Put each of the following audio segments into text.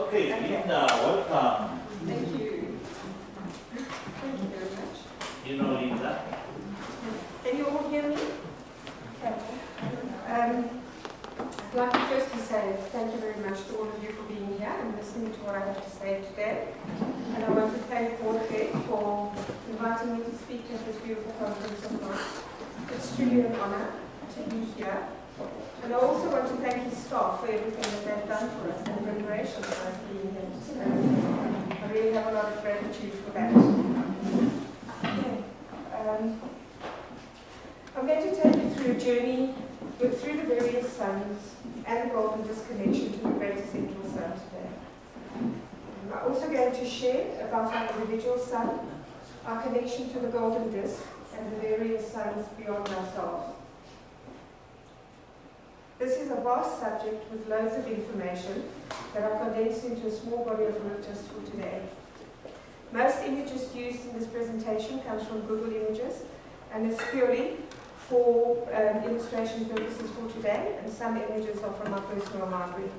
Okay, Linda, welcome. Thank you. Thank you very much. You know Linda? Can you all hear me? Okay. I'd like to firstly say thank you very much to all of you for being here and listening to what I have to say today. And I want to thank Jorge for inviting me to speak at this beautiful conference of mine. It's truly an honor to be here. And I also want to thank his staff for everything that they've done for us in preparation for us being here. I really have a lot of gratitude for that. Okay. I'm going to take you through a journey through the various suns and the golden disk connection to the greater central sun today. I'm also going to share about our individual sun, our connection to the golden disk, and the various suns beyond ourselves. This is a vast subject with loads of information that are condensed into a small body of work just for today. Most images used in this presentation comes from Google Images, and it's purely for illustration purposes for today, and some images are from my personal library.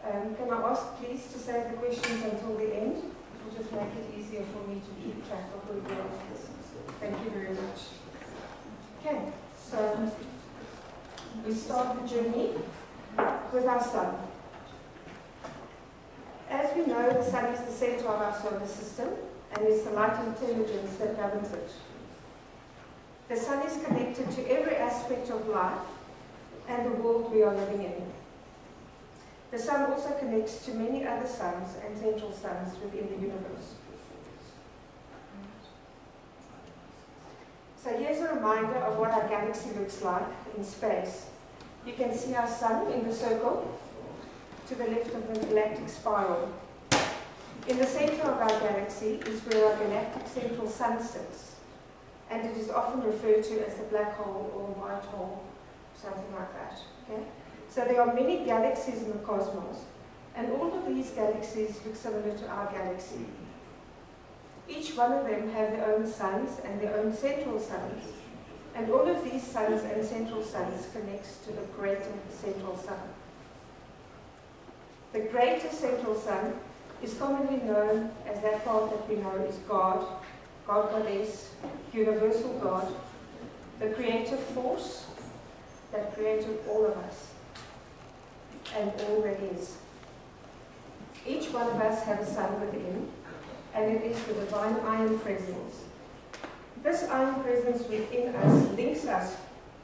Can I ask please to save the questions until the end? It will just make it easier for me to keep track of where we are. Thank you very much. Okay, so we start the journey with our sun. As we know, the sun is the center of our solar system, and it's the light intelligence that governs it. The sun is connected to every aspect of life and the world we are living in. The sun also connects to many other suns and central suns within the universe. So here's a reminder of what our galaxy looks like in space. You can see our sun in the circle to the left of the galactic spiral. In the center of our galaxy is where our galactic central sun sits, and it is often referred to as the black hole or white hole, something like that. Okay? So there are many galaxies in the cosmos, and all of these galaxies look similar to our galaxy. Each one of them have their own suns and their own central suns, and all of these suns and central suns connects to the greater central sun. The greater central sun is commonly known as that part that we know is God, God, Goddess, universal God, the creative force that created all of us and all that is. Each one of us has a sun within, and it is the divine iron presence. This iron presence within us links us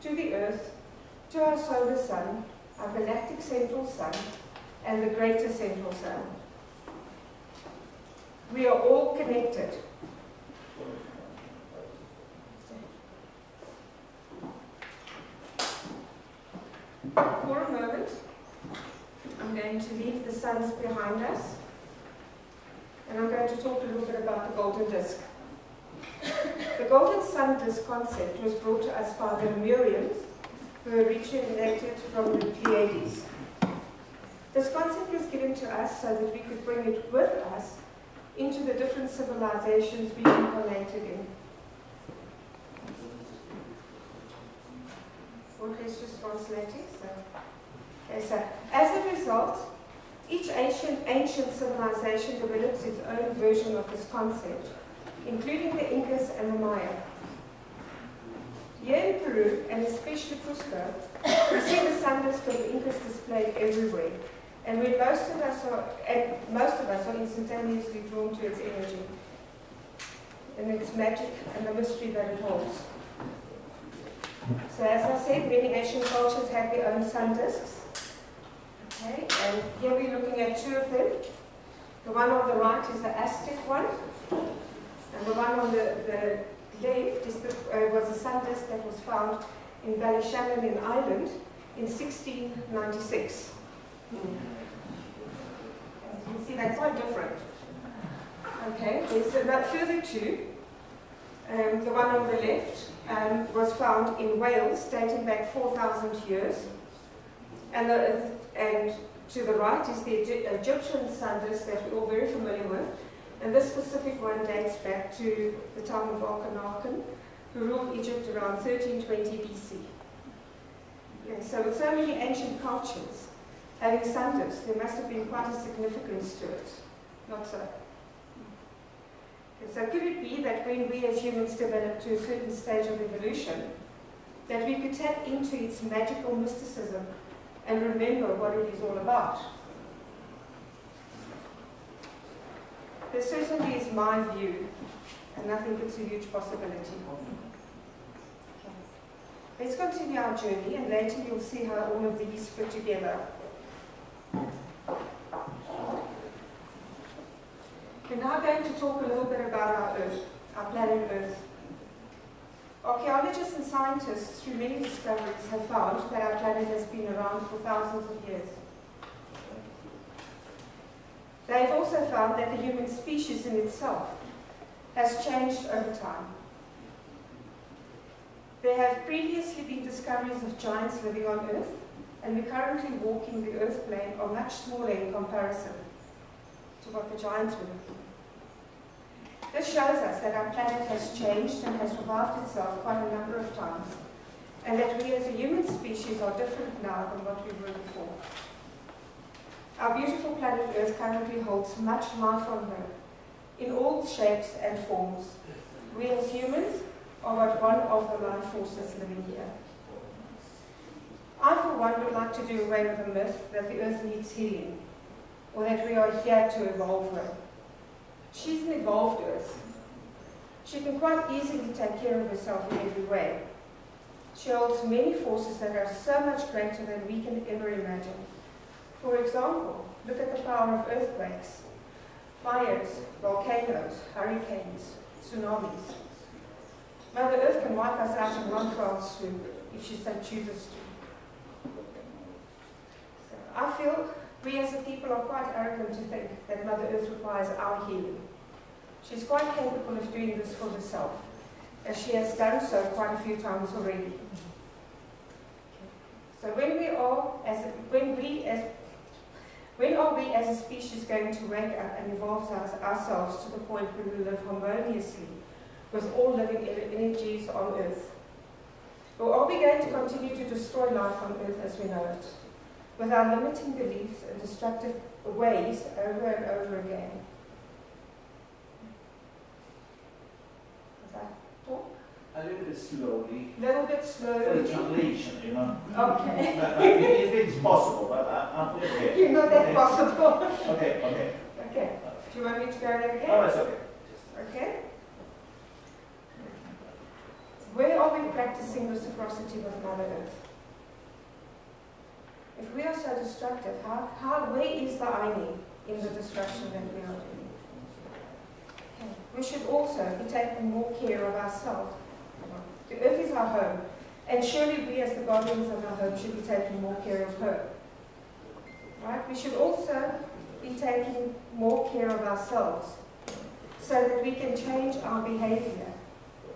to the earth, to our solar sun, our galactic central sun, and the greater central sun. We are all connected. For a moment, I'm going to leave the suns behind us, and I'm going to talk a little bit about the golden disk. The golden sun disk concept was brought to us by the Lemurians, who were originated from the Pleiades. This concept was given to us so that we could bring it with us into the different civilizations we incarnated in. Jorge's just translating. So as a result, each ancient civilization develops its own version of this concept, including the Incas and the Maya. Here in Peru, and especially Cusco, we see the sun disk of the Incas displayed everywhere, and most of us are instantaneously drawn to its energy, and its magic and the mystery that it holds. So as I said, many ancient cultures have their own sun disks. Okay, and here we're looking at two of them. The one on the right is the Aztec one, and the one on the left is was a sun disk that was found in Ballyshannon in Ireland in 1696. As you can see, they're quite different. Okay, there's about further two. The one on the left was found in Wales, dating back 4,000 years. And to the right is the Egyptian sun disk that we're all very familiar with. And this specific one dates back to the time of Akhenaten, who ruled Egypt around 1320 BC. Okay, so with so many ancient cultures, having sunders, there must have been quite a significance to it. Not so. So could it be that when we as humans developed to a certain stage of evolution, that we could tap into its magical mysticism and remember what it is all about? This certainly is my view, and I think it's a huge possibility. Let's continue our journey, and later you'll see how all of these fit together. We're now going to talk a little bit about our Earth, our planet Earth. Archaeologists and scientists, through many discoveries, have found that our planet has been around for thousands of years. They've also found that the human species in itself has changed over time. There have previously been discoveries of giants living on Earth, and we're currently walking the Earth plane are much smaller in comparison to what the giants would have been. This shows us that our planet has changed and has revived itself quite a number of times, and that we as a human species are different now than what we were before. Our beautiful planet Earth currently holds much life on her, in all shapes and forms. We as humans are but one of the life forces living here. I, for one, would like to do away with the myth that the Earth needs healing, or that we are here to evolve her. She's an evolved Earth. She can quite easily take care of herself in every way. She holds many forces that are so much greater than we can ever imagine. For example, look at the power of earthquakes, fires, volcanoes, hurricanes, tsunamis. Mother Earth can wipe us out in one fell swoop if she so chooses to. So I feel we as a people are quite arrogant to think that Mother Earth requires our healing. She's quite capable of doing this for herself, as she has done so quite a few times already. So when are we as a species going to wake up and evolve ourselves to the point where we live harmoniously with all living energies on Earth? Or are we going to continue to destroy life on Earth as we know it, with our limiting beliefs and destructive ways over and over again? Does that talk? A little bit slowly. A little bit For slowly. the translation, you know. Okay. If it's possible, but I'm okay. You know that's possible. Okay, okay. Okay. Do you want me to go there again? Oh, it's okay. Okay. Where are we practicing reciprocity with Mother Earth? If we are so destructive, where is the irony in the destruction that we are doing? Okay. We should also be taking more care of ourselves. The Earth is our home, and surely we as the guardians of our home should be taking more care of her. Right? We should also be taking more care of ourselves so that we can change our behavior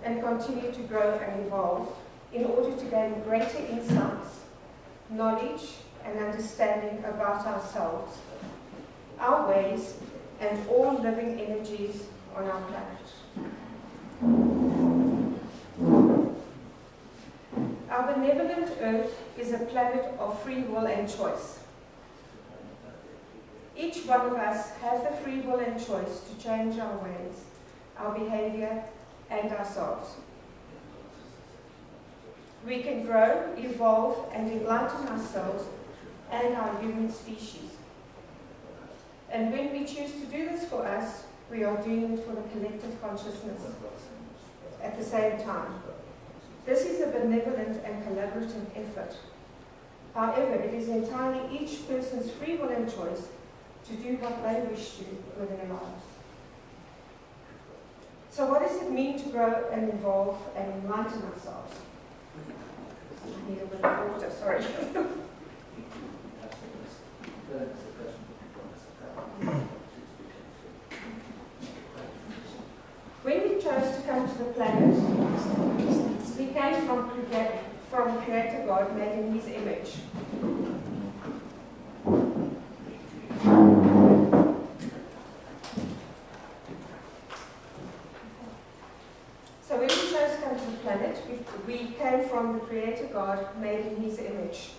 and continue to grow and evolve in order to gain greater insights, knowledge, and understanding about ourselves, our ways, and all living energies on our planet. Our benevolent Earth is a planet of free will and choice. Each one of us has the free will and choice to change our ways, our behavior, and ourselves. We can grow, evolve, and enlighten ourselves and our human species. And when we choose to do this for us, we are doing it for the collective consciousness at the same time. This is a benevolent and collaborative effort. However, it is entirely each person's free will and choice to do what they wish to with their lives. So what does it mean to grow and evolve and enlighten ourselves? I need a bit of water, sorry. When we chose to come to the planet, we came from Creator God made in His image. So when we chose to come to the planet, we came from the Creator God made in His image.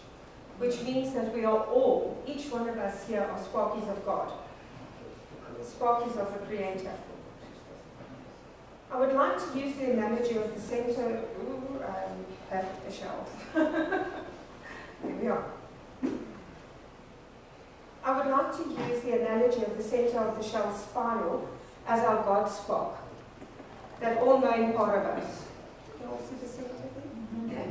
which means that we are all, each one of us here, are sparkies of God, sparkies of the Creator. I would like to use the analogy of the center. The shells. Here we are. I would like to use the analogy of the center of the shell spiral as our God spark, that all-knowing part of us. You all see the center there? Okay.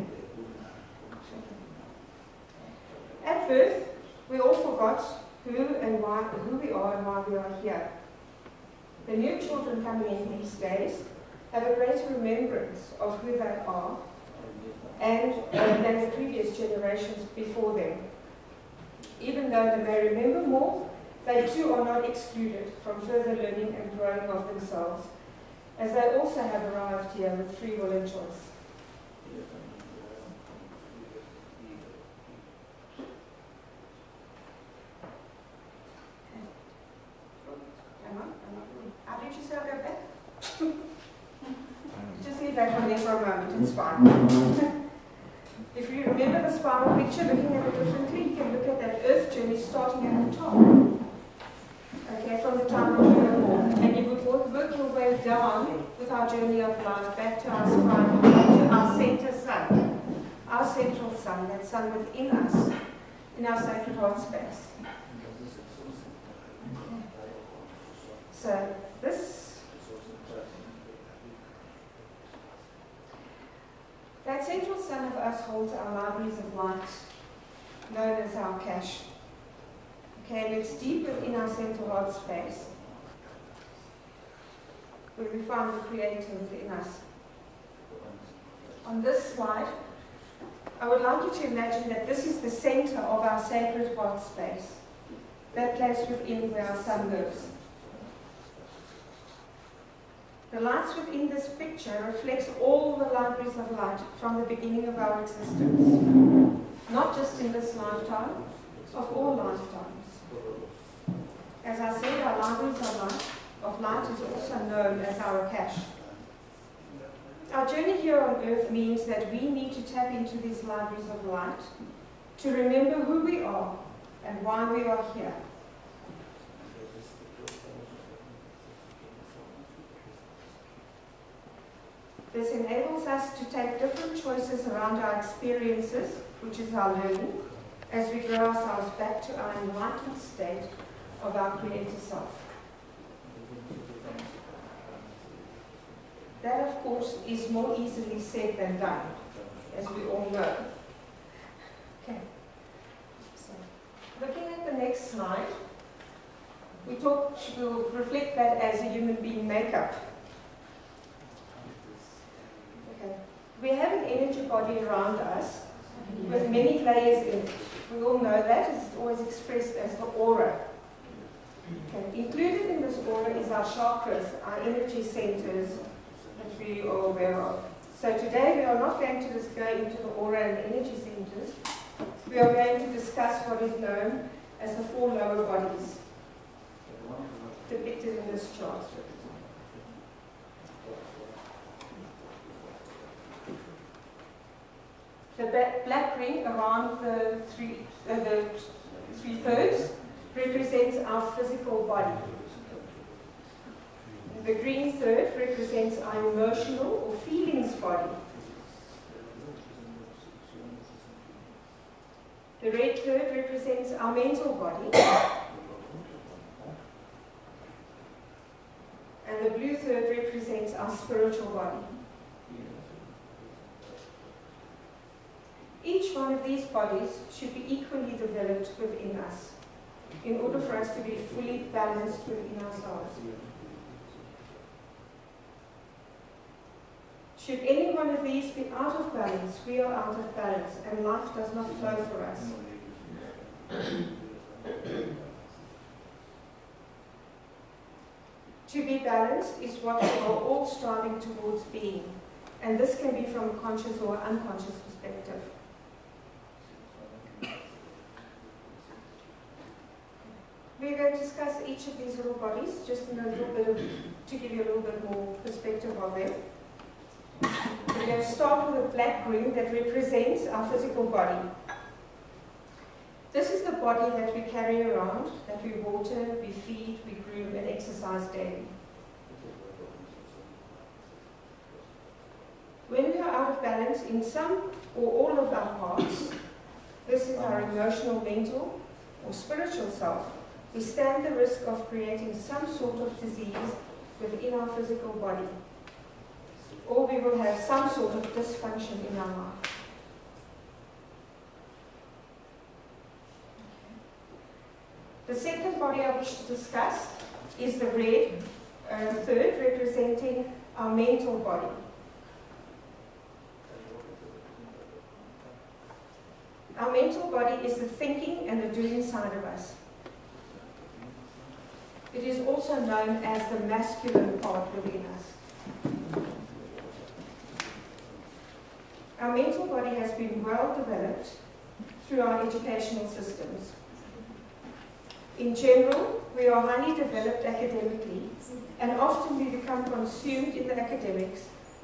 At birth, we all forgot who we are and why we are here. The new children coming in these days have a greater remembrance of who they are and than the previous generations before them. Even though they may remember more, they too are not excluded from further learning and growing of themselves, as they also have arrived here with free will and choice. How did you say I'll go back? Just leave that one there for a moment, it's fine. If you remember the spiral picture, looking at it differently, you can look at that earth journey starting at the top. Okay, from the time that you were born. And you would work your way down with our journey of life back to our spiral, to our center sun, our central sun, that sun within us, in our sacred heart space. So that central sun of us holds our libraries of light, known as our cache. Okay, and it's deep within our central heart space, where we find the Creator within us. On this slide, I would like you to imagine that this is the center of our sacred heart space, that place within where our sun lives. The lights within this picture reflects all the libraries of light from the beginning of our existence, not just in this lifetime, of all lifetimes. As I said, our libraries of light is also known as our cache. Our journey here on earth means that we need to tap into these libraries of light to remember who we are and why we are here. This enables us to take different choices around our experiences, which is our learning, as we grow ourselves back to our enlightened state of our Creator self. That, of course, is more easily said than done, as we all know. Okay. So, looking at the next slide, we'll reflect that as a human being makeup. We have an energy body around us with many layers in it. We all know that. It's always expressed as the aura. Okay. Included in this aura is our chakras, our energy centers that we are aware of. So today we are not going to just go into the aura and the energy centers. We are going to discuss what is known as the 4 lower bodies depicted in this chart. The black ring around the three-thirds represents our physical body. The green third represents our emotional or feelings body. The red third represents our mental body. And the blue third represents our spiritual body. Each one of these bodies should be equally developed within us in order for us to be fully balanced within ourselves. Should any one of these be out of balance, we are out of balance and life does not flow for us. To be balanced is what we are all striving towards being, and this can be from a conscious or unconscious perspective. We're going to discuss each of these little bodies just in a little bit to give you a little bit more perspective of them. We're going to start with a black ring that represents our physical body. body that we carry around, that we water, we feed, we groom, and exercise daily. When we are out of balance in some or all of our parts, this is our emotional, mental, or spiritual self, we stand the risk of creating some sort of disease within our physical body, or we will have some sort of dysfunction in our life. The second body I wish to discuss is the red third, representing our mental body. Our mental body is the thinking and the doing side of us. It is also known as the masculine part within us. Our mental body has been well developed through our educational systems. In general, we are highly developed academically, and often we become consumed in the academics,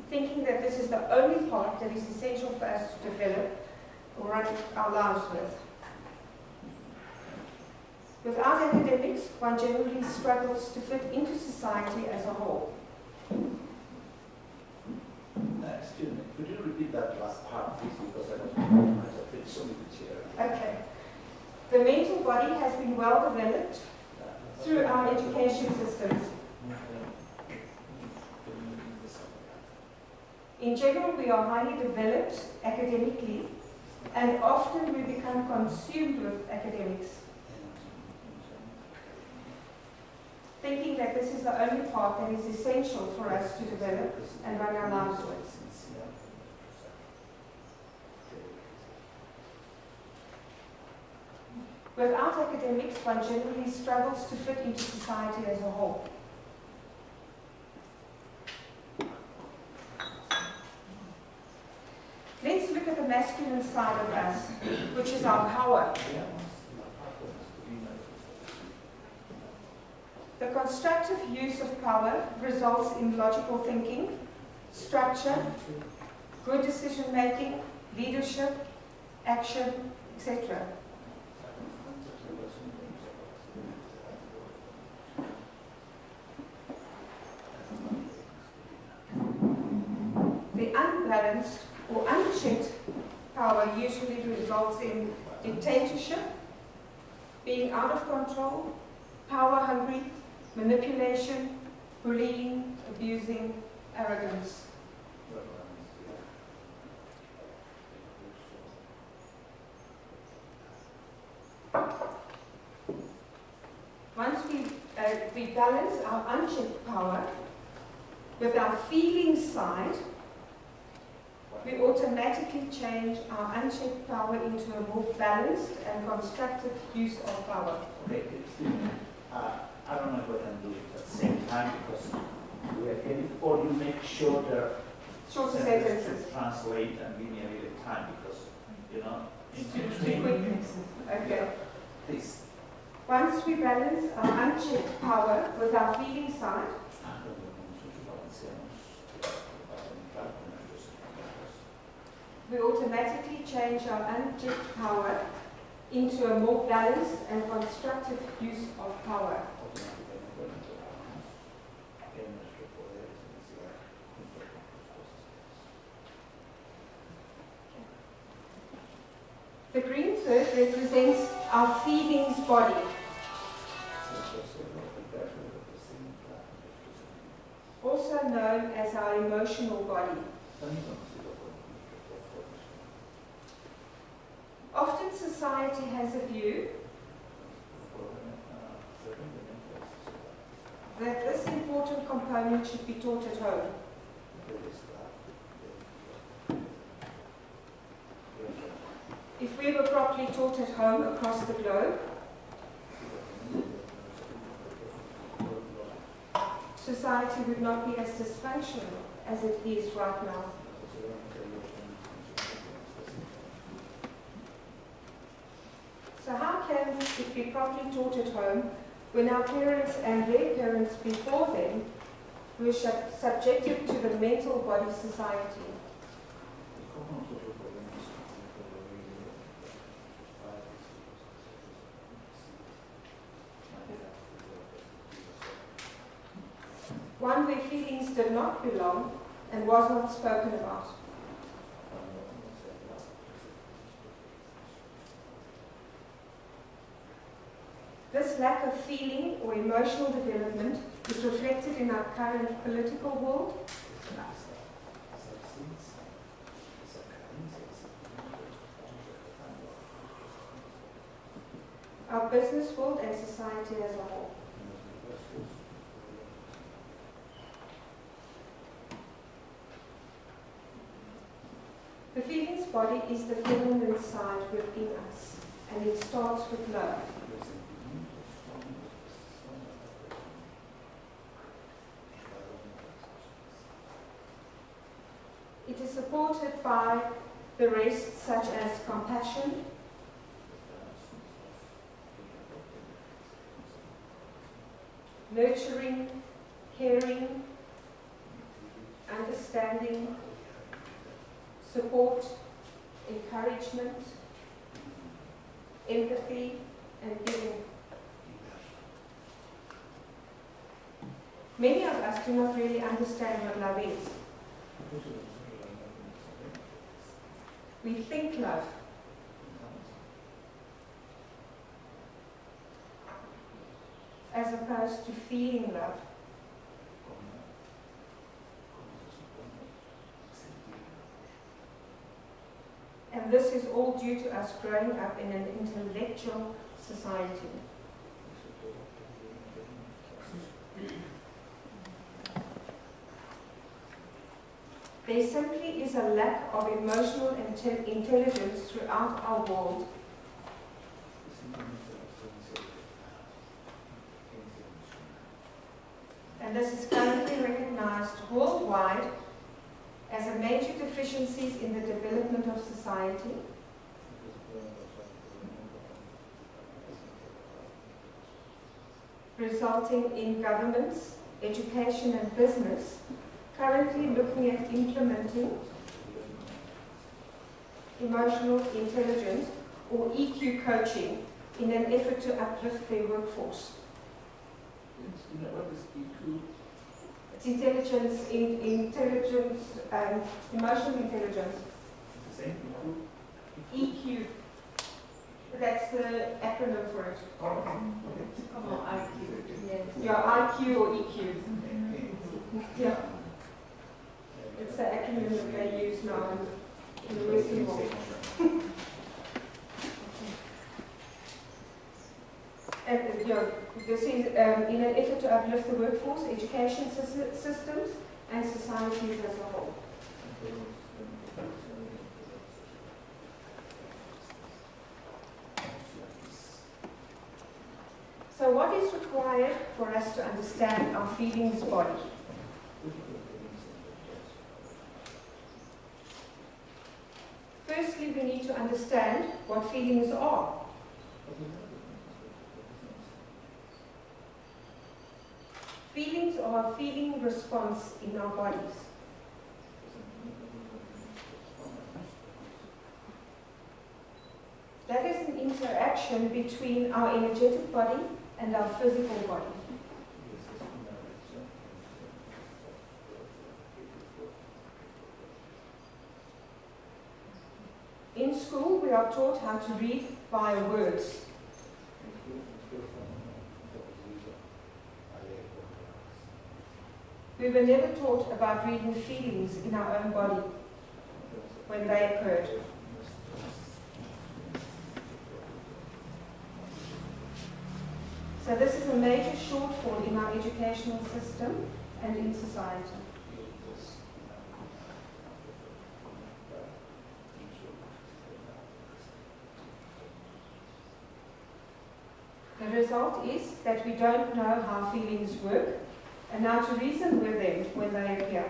thinking that this is the only part that is essential for us to develop or run our lives with. Without academics, one generally struggles to fit into society as a whole. Excuse me, could you repeat that last part, please, because I feel so with the chair. Okay. The mental body has been well developed through our education systems. In general, we are highly developed academically, and often we become consumed with academics, thinking that this is the only part that is essential for us to develop and run our lives with. Without academics, one generally struggles to fit into society as a whole. Let's look at the masculine side of us, which is our power. The constructive use of power results in logical thinking, structure, good decision making, leadership, action, etc. The unbalanced or unchecked power usually results in dictatorship, being out of control, power hungry, manipulation, bullying, abusing, arrogance. Once we balance our unchecked power with our feeling side, we automatically change our unchecked power into a more balanced and constructive use of power. Okay, excuse me. I don't know if I can do it at the same time because we are getting, or you make shorter Shorter sentences sentences. to translate and give me a little time because, you know, in Quick. Okay. Please. Once we balance our unchecked power with our feeling side, we automatically change our unchecked power into a more balanced and constructive use of power. The green third represents our feelings body. Also known as our emotional body. Often society has a view that this important component should be taught at home. If we were properly taught at home across the globe, society would not be as dysfunctional as it is right now. So how can it be properly taught at home when our parents and their parents before them were subjected to the mental body society? one where feelings did not belong and was not spoken about. This lack of feeling or emotional development is reflected in our current political world, our business world, and society as a whole. The feelings body is the feminine side within us, and it starts with love. It is supported by the rest, such as compassion, nurturing, caring, understanding, support, encouragement, empathy, and giving. Many of us do not really understand what love is. We think love. As opposed to feeling love. And this is all due to us growing up in an intellectual society. There simply is a lack of emotional intelligence throughout our world. And this is currently recognized worldwide as a major deficiency in the development of society, resulting in governments, education and business currently looking at implementing emotional intelligence or EQ coaching in an effort to uplift their workforce. What is EQ? It's intelligence, emotional intelligence. The same EQ. That's the acronym for it. EQ? Come on, IQ. Yes. Yeah, IQ or EQ. Yeah. It's the acronym that they use now in the Western world. And this is in an effort to uplift the workforce, education systems, and societies as a whole. So what is required for us to understand our feelings body? Firstly, we need to understand what feelings are. Feelings are a feeling response in our bodies. That is an interaction between our energetic body and our physical body. In school, we are taught how to read via words. We were never taught about reading feelings in our own body when they occurred. So this is a major shortfall in our educational system and in society. The result is that we don't know how feelings work and how to reason with them when they appear.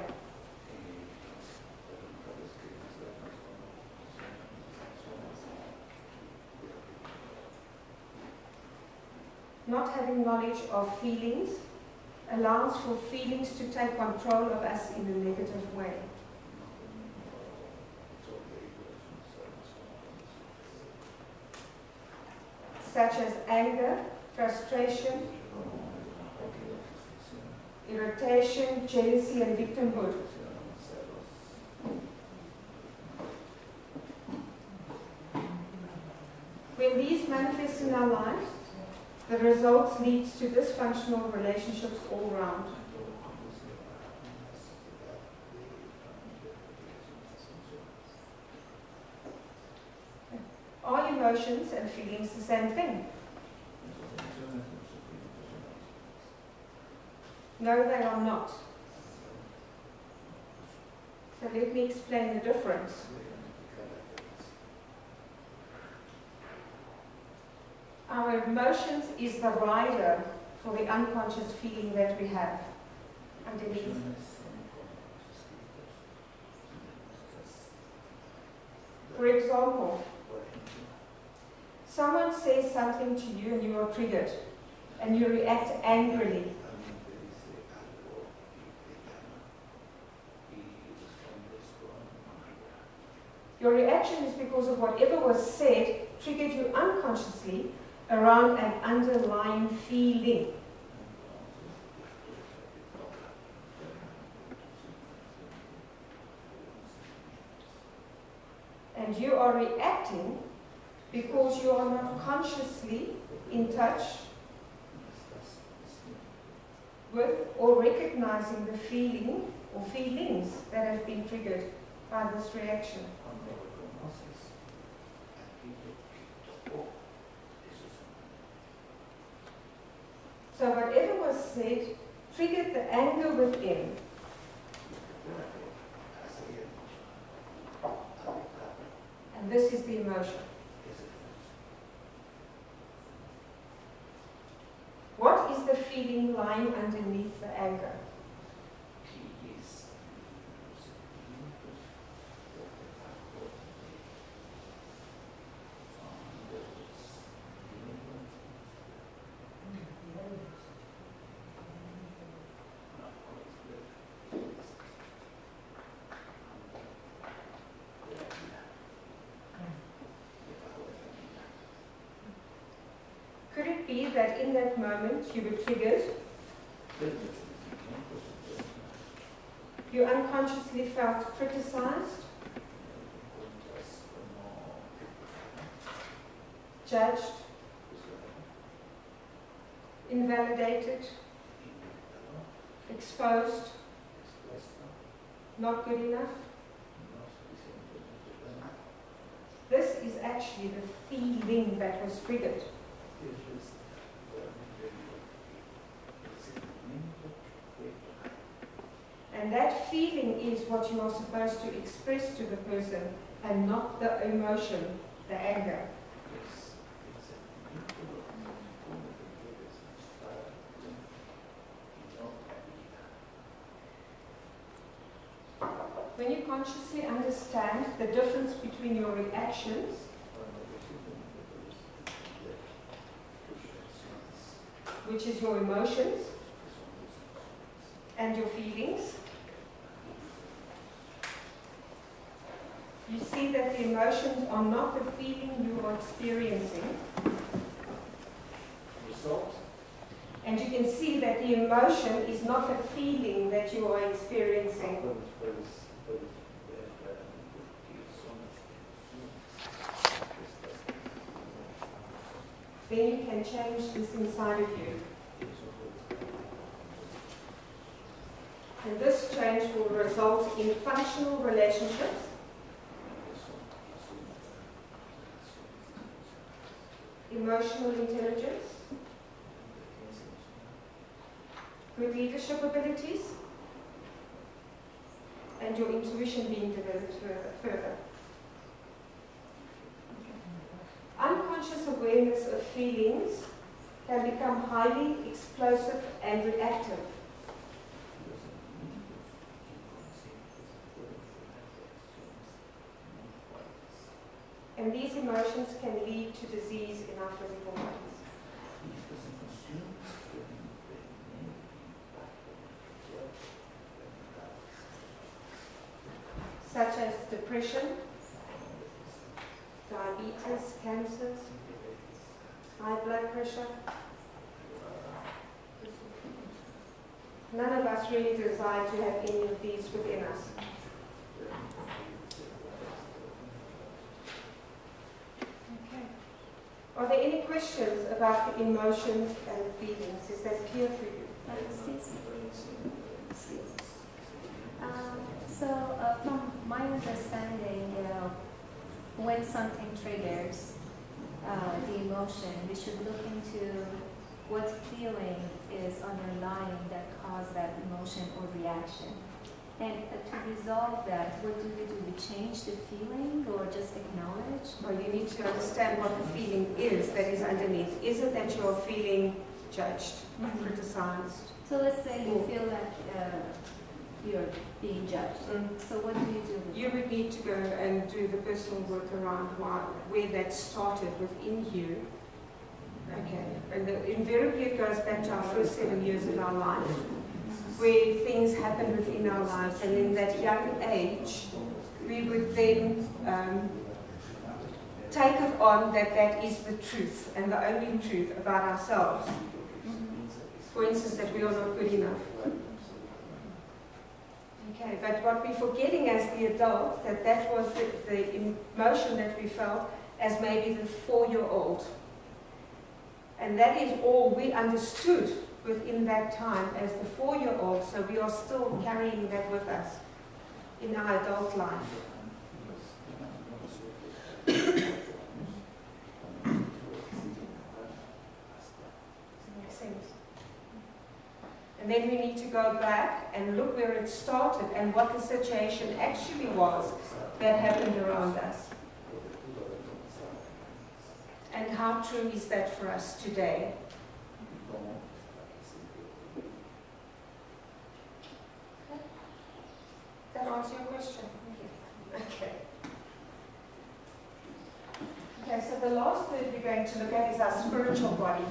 Not having knowledge of feelings allows for feelings to take control of us in a negative way. Such as anger, frustration, irritation, jealousy, and victimhood. When these manifest in our lives, the results leads to dysfunctional relationships all around. Are emotions and feelings the same thing? No, they are not. So let me explain the difference. Our emotions is the rider for the unconscious feeling that we have underneath. For example, someone says something to you and you are triggered and you react angrily. Your reaction is because of whatever was said triggered you unconsciously around an underlying feeling. And you are reacting because you are not consciously in touch with or recognizing the feeling or feelings that have been triggered by this reaction. So whatever was said triggered the anger within. And this is the emotion. What is the feeling lying underneath the anger? Could it be that in that moment you were triggered? You unconsciously felt criticized, judged, invalidated, exposed, not good enough? This is actually the feeling that was triggered. And that feeling is what you are supposed to express to the person and not the emotion, the anger. When you consciously understand the difference between your reactions which is your emotions and your feelings, you see that the emotions are not the feeling you are experiencing. And you can see that the emotion is not the feeling that you are experiencing. Then you can change this inside of you. And this change will result in functional relationships, emotional intelligence, good leadership abilities, and your intuition being developed further. Unconscious awareness of feelings can become highly explosive and reactive. And these emotions can lead to disease in our physical bodies. Such as depression, diabetes, cancers, high blood pressure, None of us really desire to have any of these within us. Okay. Are there any questions about the emotions and feelings? Is that clear for you? From my understanding, when something triggers the emotion, we should look into what feeling is underlying that caused that emotion or reaction. And to resolve that, what do? We change the feeling or just acknowledge? Well, you need to understand what the feeling is that is underneath. Is it that you're feeling judged, criticized? So let's say you feel like you're being judged. So what do you do? You would need to go and do the personal work around where that started within you. Okay, and invariably it goes back to our first 7 years of our life, where things happen within our lives, and in that young age, we would then take it on that that is the truth, and the only truth about ourselves. For instance, that we are not good enough. Okay, but what we're forgetting as the adult, that was the emotion that we felt as maybe the 4-year-old. And that is all we understood within that time as the 4-year-old, so we are still carrying that with us in our adult life. Makes sense. And then we need to go back and look where it started and what the situation actually was that happened around us. And how true is that for us today? That answer your question? Okay. Okay, so the last thing we're going to look at is our spiritual body.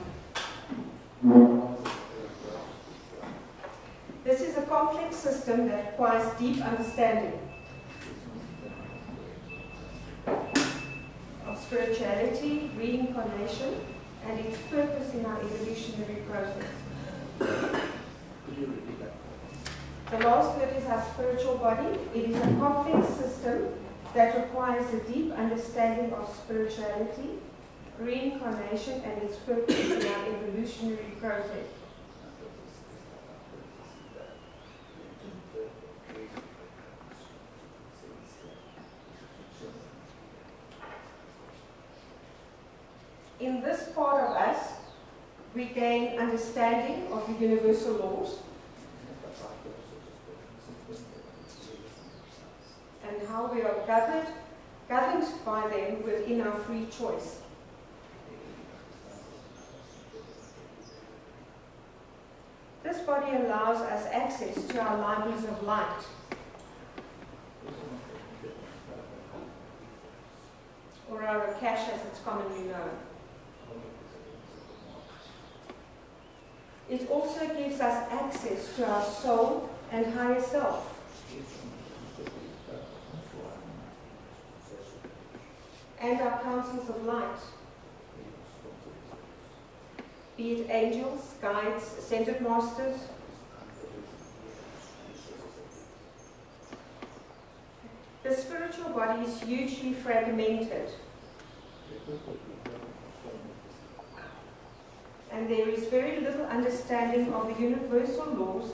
This is a complex system that requires deep understanding of spirituality, reincarnation, and its purpose in our evolutionary process. The last word is our spiritual body. It is a complex system that requires a deep understanding of spirituality, reincarnation, and its purpose in our evolutionary process. In this part of us, we gain understanding of the universal laws and how we are governed by them within our free choice. This body allows us access to our libraries of light. Or our Akash as it's commonly known. It also gives us access to our soul and higher self. And our councils of light. Be it angels, guides, ascended masters. The spiritual body is hugely fragmented. And there is very little understanding of the universal laws,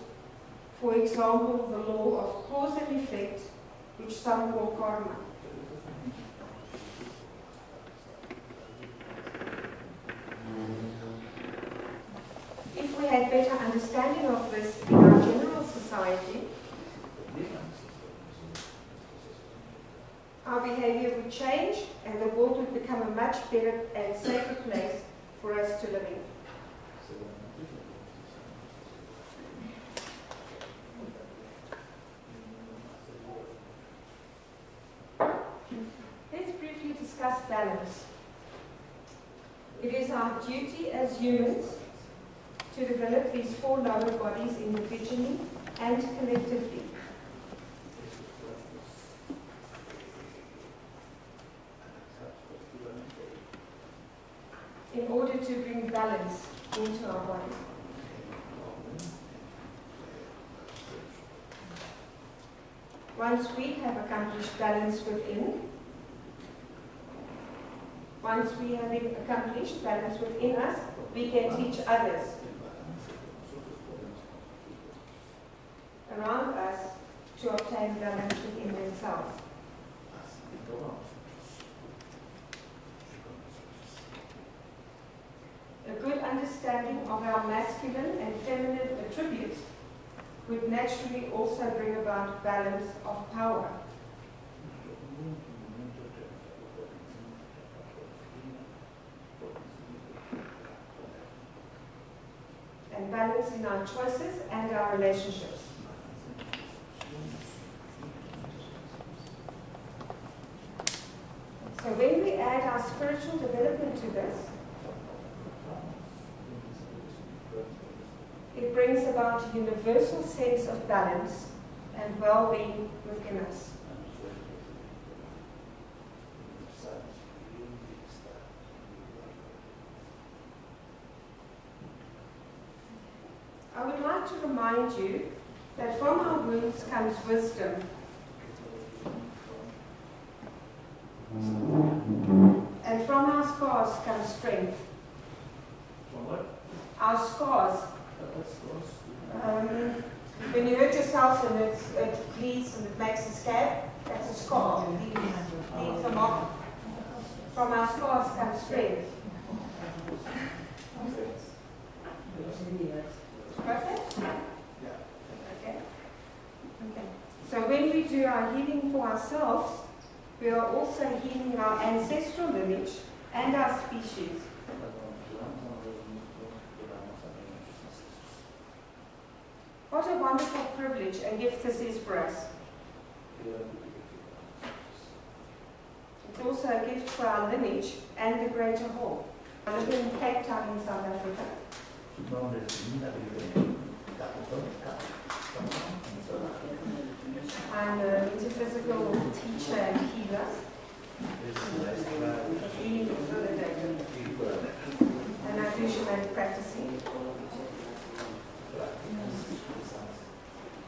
for example, the law of cause and effect, which some call karma. If we had better understanding of this in our general society, our behavior would change and the world would become a much better and safer place for us to live in. Let's briefly discuss balance. It is our duty as humans to develop these 4 lower bodies individually and collectively. In order to bring balance into our body. Once we have accomplished balance within, once we have accomplished balance within us, we can teach others around us to obtain balance within themselves. A good understanding of our masculine and feminine attributes would naturally also bring about balance of power. And balance in our choices and our relationships. So when we add our spiritual development to this, it brings about a universal sense of balance and well-being within us. I would like to remind you that from our wounds comes wisdom. And from our scars comes strength. From what? Our scars. When you hurt yourself and it bleeds and it makes a scab, that's a scar. It leaves a mark. From our scars comes strength. Perfect? Okay. Okay. So when we do our healing for ourselves, we are also healing our ancestral lineage and our species. What a wonderful privilege and gift this is for us. It's also a gift for our lineage and the greater whole. I live in Cape Town in South Africa. I'm a metaphysical teacher and healer. Healing facilitator. And I do shamanic practicing.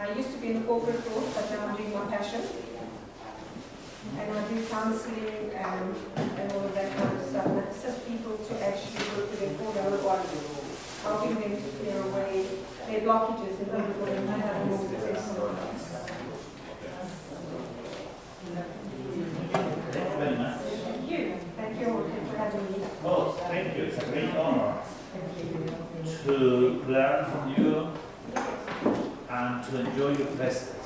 I used to be in the corporate world, but now I'm doing my passion. And I do counseling and all of that kind of stuff. And I assist people to actually work with their full lower body, helping them to clear away their blockages in order for them to have a more successful life. Thank you very much. Thank you. Thank you for having me. Oh, thank you. It's a great honor to learn from you and to enjoy your presence.